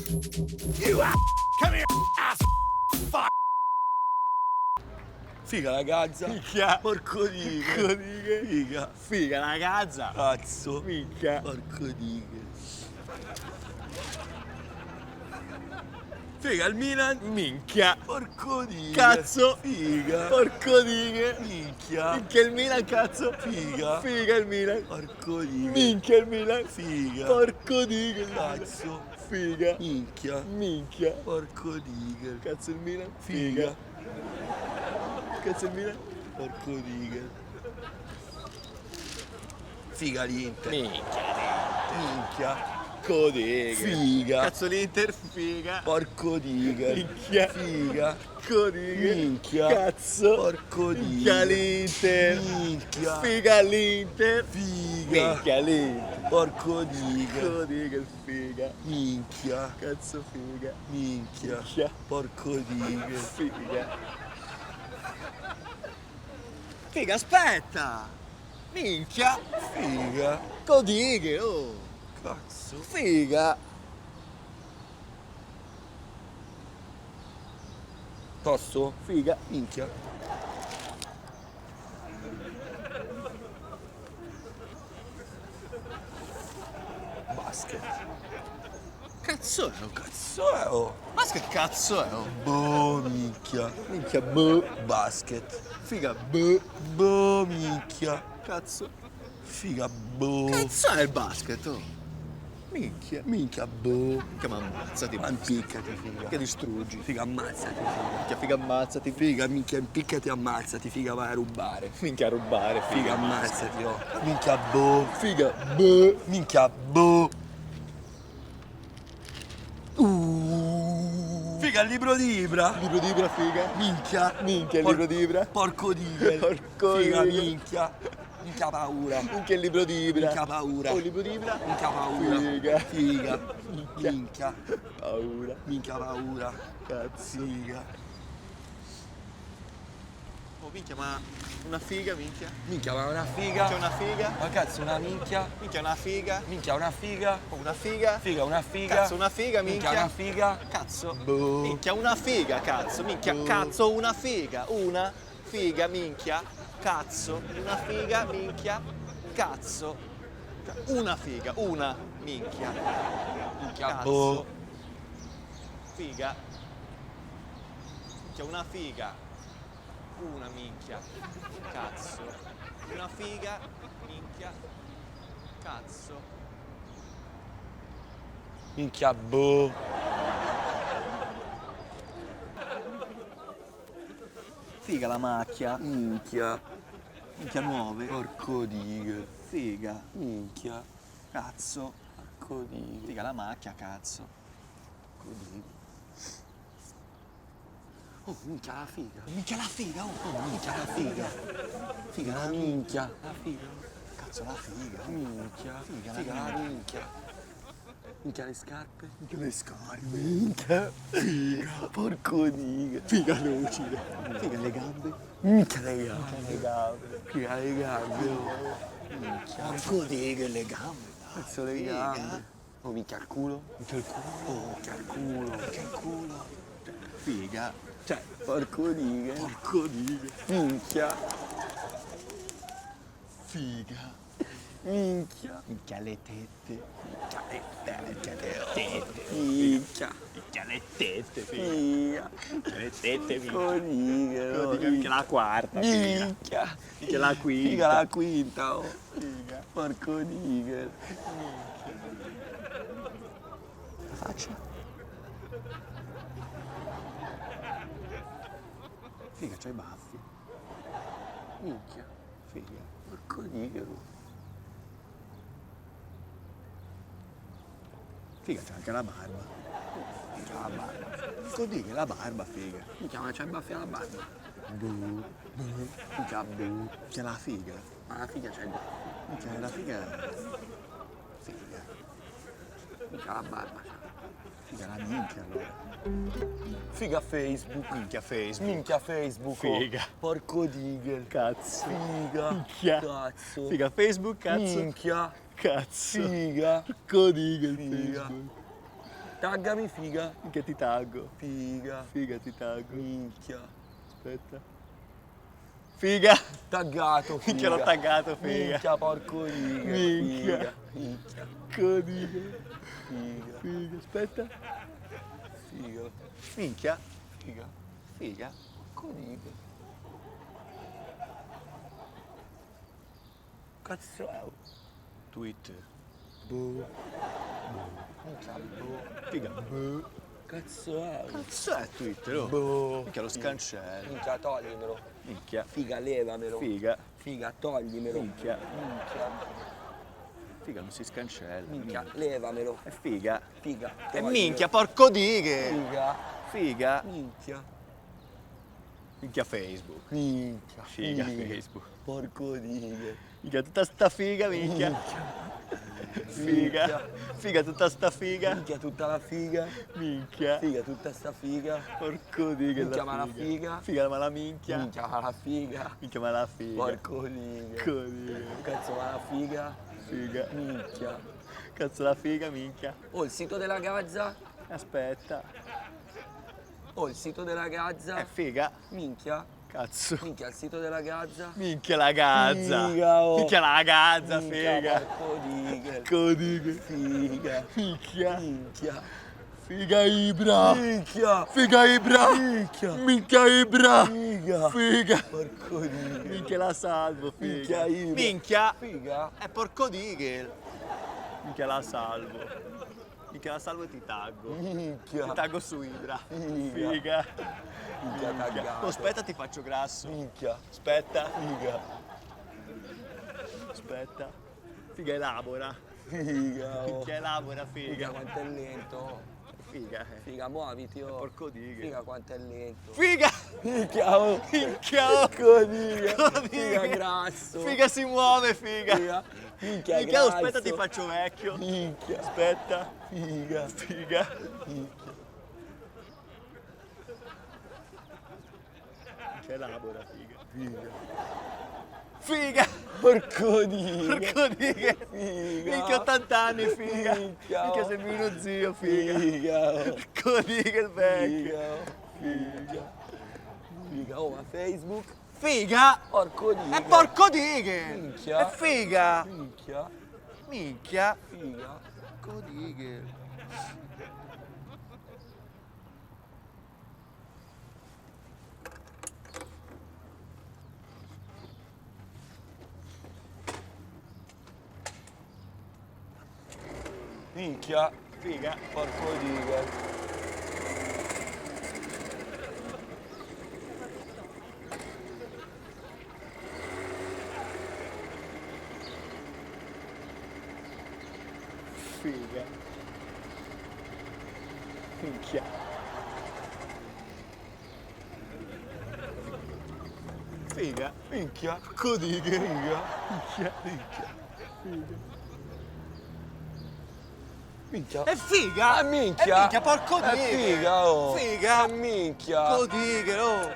You ass. Come here, ass. Fuck. Figa la cazza. Minchia. Porco diga. Porco diga. Figa. Figa la cazza. Cazzo. Minchia. Porco diga. Figa il Milan. Minchia. Porco diga. Cazzo. Figa. Porco diga. Minchia. Minchia il Milan, cazzo. Figa. Figa il Milan. Porco diga. Minchia il Milan. Figa. Porco diga il Milan. Cazzo. Figa. Minchia. Minchia. Porco diga. Cazzo il Milan. Figa. Cazzo il Milan. Porco diga. Figa l'Inter. Minchia. Codiga. Figa. Cazzo l'Inter. Figa. Porco diga. Minchia. Figa. Codiga. Minchia. Cazzo. Porco Minchia diga. l'Inter. Minchia. Figa l'Inter. Figa. Minchia l'Inter. Porco diga. Codiga il figa. Minchia. Cazzo figa. Minchia. Minchia. Porco diga. Figa. Figa, aspetta. Minchia. Figa. Codighe, oh. Cazzo. Figa. Posso? Figa. Minchia. Basket. Cazzo è, oh. Cazzo è, oh? Ma che cazzo è, oh? Boh, minchia. Minchia, boh. Basket. Figa, boh. Boh, minchia. Cazzo. Figa, boh. Cazzo è il basket, oh? Minchia. Minchia, boh. Minchia, ma ammazzati. Ma impiccati, figa. Che distruggi. Figa, ammazzati, figa. Minchia, figa, ammazzati. Figa, minchia, impiccati, ammazzati, figa, vai a rubare. Minchia, a rubare, Figa, ammazzati, oh. Minchia, boh. Figa, boh. Minchia, boh. Figa, il libro di Ibra. Libro di Ibra, figa. Minchia. Minchia, il libro di Ibra. Porco digel. Porco Figa, digel. minchia. Minchia paura. Minchia, il libro di Ibra. Minchia paura. Oh, il libro di Ibra. Minchia paura. Figa. Figa. Minchia. Minchia. Paura. Minchia paura. Cazzo. Figa. Oh, minchia, ma una figa, minchia. Minchia, ma una figa. C'è una figa. Ma cazzo, una minchia. Minchia, una figa. Minchia, una figa. Oh, una figa. Figa, una figa. Cazzo, una figa, Minchia, minchia. una figa. Cazzo. Boh. Minchia, una figa, cazzo. Minchia, Boh. cazzo, una figa. Una figa, minchia. Cazzo. Una figa, minchia. Cazzo. Una figa, una minchia. Minchia, Cazzo. boh. Figa. Minchia, una figa. Una minchia. Cazzo. Una figa, minchia. Cazzo. Minchia, boh. Figa la macchia. Minchia. Minchia nuove. Porco digel. Figa. Minchia. Cazzo. Porco digel. Figa la macchia, cazzo. Porco digel. Oh, minchia la figa. Minchia la figa, oh. Minchia la figa. Figa la minchia. La figa. Cazzo la figa. Minchia. Figa, Figa la la minchia. Minchia le scarpe. Minchia le scarpe. Minchia. Figa. Porco digel. Figa lucide. Figa le gambe. Minchia le gambe. Le gambe. Figa le gambe. Oh. Minchia. Porco diga le gambe. dai. Cazzo le Figa. gambe. Oh, minchia il culo. Minchia il culo. Oh, minchia il culo. Minchia il culo. Figa. Cioè, porco digel. Porco diga. Minchia. Figa. Minchia. Minchia le tette. Minchia le Minchia le tette. Minchia. Minchia le tette, figa. Figa. Minchia le tette, minchia. Porco digel. Dica minchia la quarta, figa. Minchia. Minchia la quinta. Figa la quinta, oh. Figa. Porco digel. Faccia. Figa, c'hai i baffi. Minchia. Figa. Porco digel. Figa, c'è anche la barba. Minchia la barba. Codiga, la barba, figa. Minchia, ma c'hai i baffi alla barba. Buh. Minchia, boh. C'è la figa. Ma la figa c'è il baffi. Minchia, la figa. Figa. Minchia la barba. Figa, la minchia, allora. Figa Facebook. Minchia Facebook. Minchia Facebook. oh. Figa. Porco digel. Cazzo. Figa. Minchia. Cazzo. Figa, Facebook, cazzo. Minchia. Cazzo. Figa. Codiga il Figa. Facebook. Taggami figa. Minchia ti taggo. Figa. Figa ti taggo. Minchia. Aspetta. Figa. Taggato, figa. Minchia l'ho taggato, figa. Minchia, porco riga. Minchia. Figa. Minchia. Codiga. Figa. Figa, aspetta. Figa. Minchia. Figa. Figa. Codiga. Cazzo è? Twitter. Boh. Minchia, boh. Figa. Boh. Cazzo è? Cazzo è Twitter? Oh? Boh. Minchia lo scancello. Minchia, toglimelo. Minchia. Figa, levamelo. Figa. Figa, toglimelo. Minchia. Minchia. Figa non si scancella. Minchia, levamelo. È figa. Figa. E toglimelo. minchia, porco dighe. Figa. Figa. Minchia. Minchia Facebook. Minchia. Figa Facebook. Porco dighe. Minchia tutta sta figa, minchia. Figa. Figa tutta sta figa. Minchia, tutta la figa. Minchia. Figa, tutta sta figa. Porco dighe. Minchia, ma la figa. Figa ma la minchia. Minchia, ma la figa. Minchia ma la figa. Porco dighe. Porco dighe. Cazzo, ma la figa. Figa. Minchia. Cazzo la figa, minchia. Oh, il sito della Gazza. Aspetta. Oh, il sito della Gazza. Figa. Minchia. Cazzo. Minchia, il sito della Gazza. Minchia la gazza. Figa, oh. Minchia la gazza, Minchia, figa. porco dighe. Codighe. Figa. Minchia. Minchia. Figa Ibra. Minchia. Figa Ibra. Minchia. Minchia Ibra. Figa. Figa. Porco dighe. Minchia la salvo, figa. Minchia Ibra. Minchia. Figa. È porco dighe. Minchia la salvo. Minchia la salvo e ti taggo. Minchia. Ti taggo su Ibra. Figa. Figa. Minchia taggato. Oh, aspetta, ti faccio grasso. Minchia. Aspetta. Figa. Aspetta. Figa elabora. Figa. Oh. Minchia elabora, Figa, figa. quanto è lento. Figa. Figa, muoviti, oh. Porco dighe. Figa, quanto è lento. Figa. Minchia, oh. Minchia. oh. Porco dighe. Porco Figa, dighe. grasso. Figa si muove, figa. Figa. Minchia, Minchia, oh, grasso. aspetta, ti faccio vecchio. Minchia. Aspetta. Figa. Figa. Minchia. Che elabora, figa. Figa. Figa. Porco dighe. Porco dighe. Figa. Minchia 80 anni, figa. Minchia, Minchia oh. sembri uno zio, figa. Figa. Oh. Porco dighe il vecchio. Figa. Oh. Figa. Figa. Oh, ma Facebook? Figa. Porco dighe. È porco dighe. Minchia. È figa. Minchia. Minchia. Figa. Porco dighe. Minchia. Figa. Porco dighe. Figa. Minchia. Figa. Minchia. Porco dighe. Figa. Minchia. Minchia. Minchia. È figa! Ah, minchia. È minchia, porco È dighe! figa, oh. Figa! Minchia. Porco dighe, oh!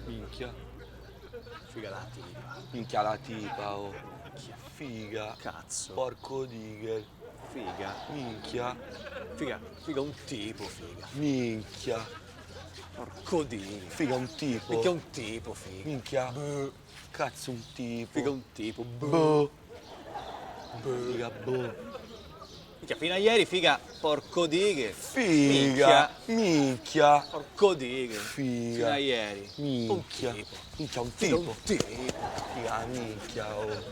Minchia. Figa la tipa. Minchia la tipa, oh. Figa. Cazzo. Porco dighe. Figa. Minchia. Figa. Figa un tipo, figa. Minchia. Porco dighe. Figa un tipo. Minchia un tipo, figa. Minchia. Cazzo un tipo. Figa un tipo. Boh. Figa, boh. Minchia, fino a ieri, figa, porco dighe. Figa. Minchia. Porco dighe. Figa. Fino a ieri. Minchia. Un tipo. Minchia un Figa tipo. un tipo. Figa, minchia, oh.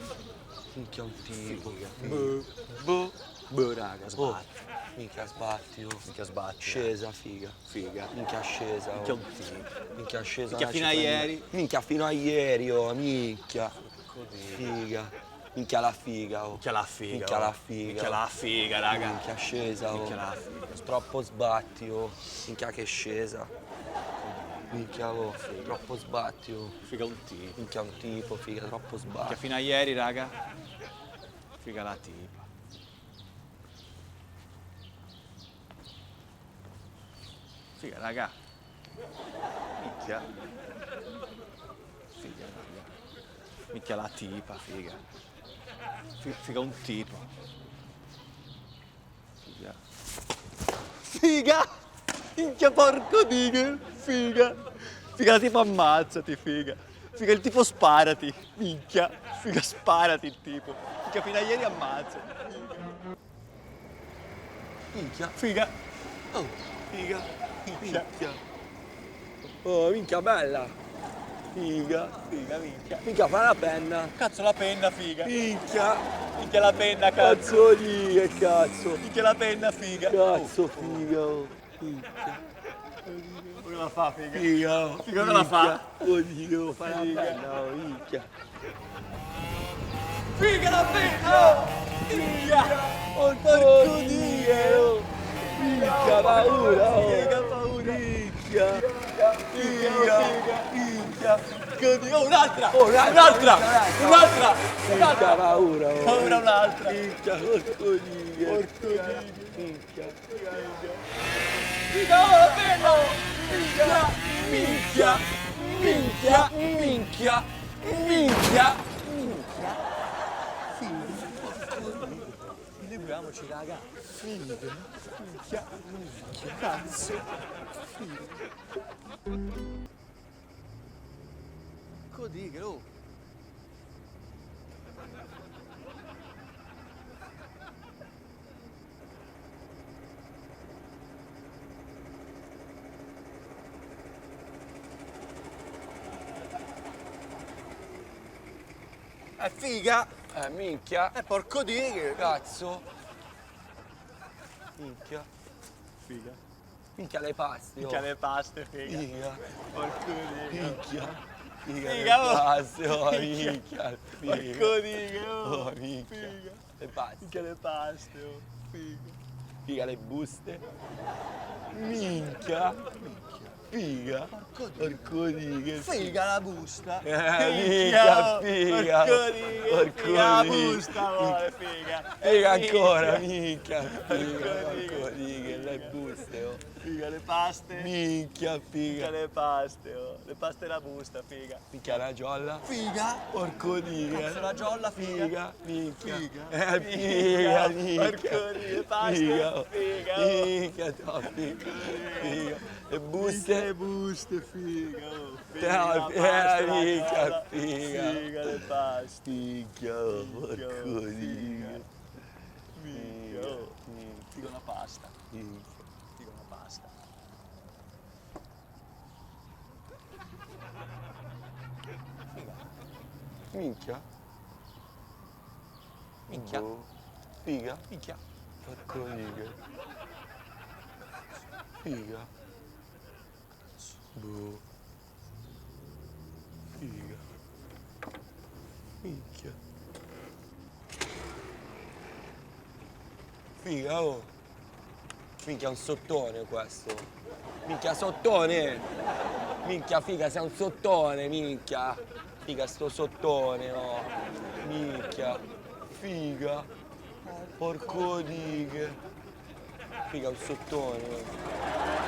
Minchia un tipo. Figa. Boh. Boh. Boh, raga, Oh. sbatti. Minchia sbatti, oh. Minchia sbatti. Scesa, figa. Figa. Minchia scesa, Minchia oh. un tipo. Minchia scesa. Minchia una fino a cittadina. ieri. Minchia fino a ieri, oh. Minchia. Porco dighe. Figa. Minchia la figa, oh. Minchia la figa. Minchia oh. la figa. Minchia la figa, raga. Minchia scesa, oh. Minchia la figa. Troppo sbatti, oh. Minchia che è scesa. Minchia, oh. Troppo sbatti, oh. Figa un tipo. Minchia un tipo, figa, troppo Minchia sbatti. fino a ieri, raga. Figa la tipa. Figa, raga. Minchia. Figa, raga. Minchia la tipa, figa. Figa un tipo. Figa. Figa! Minchia porco dico! Figa! Figa tipo ammazzati, figa! Figa il tipo sparati! Minchia! Figa sparati il tipo! Minchia fino a ieri ammazzati! Minchia. Figa! Oh, Figa! Minchia! oh, minchia bella. Figa! Figa minchia! Minchia, fa la penna. Cazzo la penna figa! Minchia. Minchia la penna cazzo! Cazzo di che cazzo. Minchia la penna figa! Cazzo, figa. Oh. Minchia. Come la fa figa? Figa. Oh. Figa come la fa? Oddio, fa la Figa. penna. Oh, minchia. Figa la penna! Minchia! Porco Dio. Minchia, paura. Oh. Figa paura! Minchia. Figa! Minchia! Oh, un'altra! Oh, Un'altra! Un'altra! Minchia, paura. Oh. Paura un'altra! Minchia, porco Dio. Porco Dio! Minchia. Figa, oh, la penna! Minchia! Minchia! Minchia! Minchia. Minchia. Equilibriamoci, raga! Figa! Minchia! Minchia! Cazzo! Figa! Codiche, oh! È figa! Minchia. Porco dighe! Cazzo. Minchia. Figa! Minchia le paste. Oh. Minchia le paste, figa! Figa. Porco dighe! Minchia. Figa Figa, le oh. paste. Oh, Minchia. minchia. Porco Figa. dighe! Oh, minchia. Figa! Le paste. Minchia le paste, oh! Figa! Figa le buste. Minchia. Figa. Porco Dio. Figa la busta! Minchia, figa. Porco dighe! Porco Figa la dio. busta, vuole, figa! Figa ancora, minchia. Porco Figa. Dio. Porco Dio. Le buste. Oh. Figa le paste! Minchia, Figa figa. le paste, oh! Le paste e la busta, figa! Minchia la giolla. Figa! Porco Dio. Cazzo la giolla, figa! Figa, minchia. Figa. Figa, Figa. minchia. Porco Dio, paste. Figa, oh. Figa, oh. Minchia, no, figa. Figa. Le buste. Le buste, figa, oh. No, Paste, la minchia, giolla. figa. Figa le paste. Minchia, oh, Minchia, oh, porco figa. Dio. Figa, oh. Figa una pasta. Minchia. Figa una pasta. Minchia. Minchia. Boh. Figa. Minchia. Porco Dio. Figa. Boh. Figa. Minchia. Figa, oh. Minchia, è un sottone questo. Minchia, sottone. Minchia, figa, sei un sottone, minchia. Figa, sto sottone, oh. Minchia. Figa. Porco dighe. Figa, un sottone. Oh.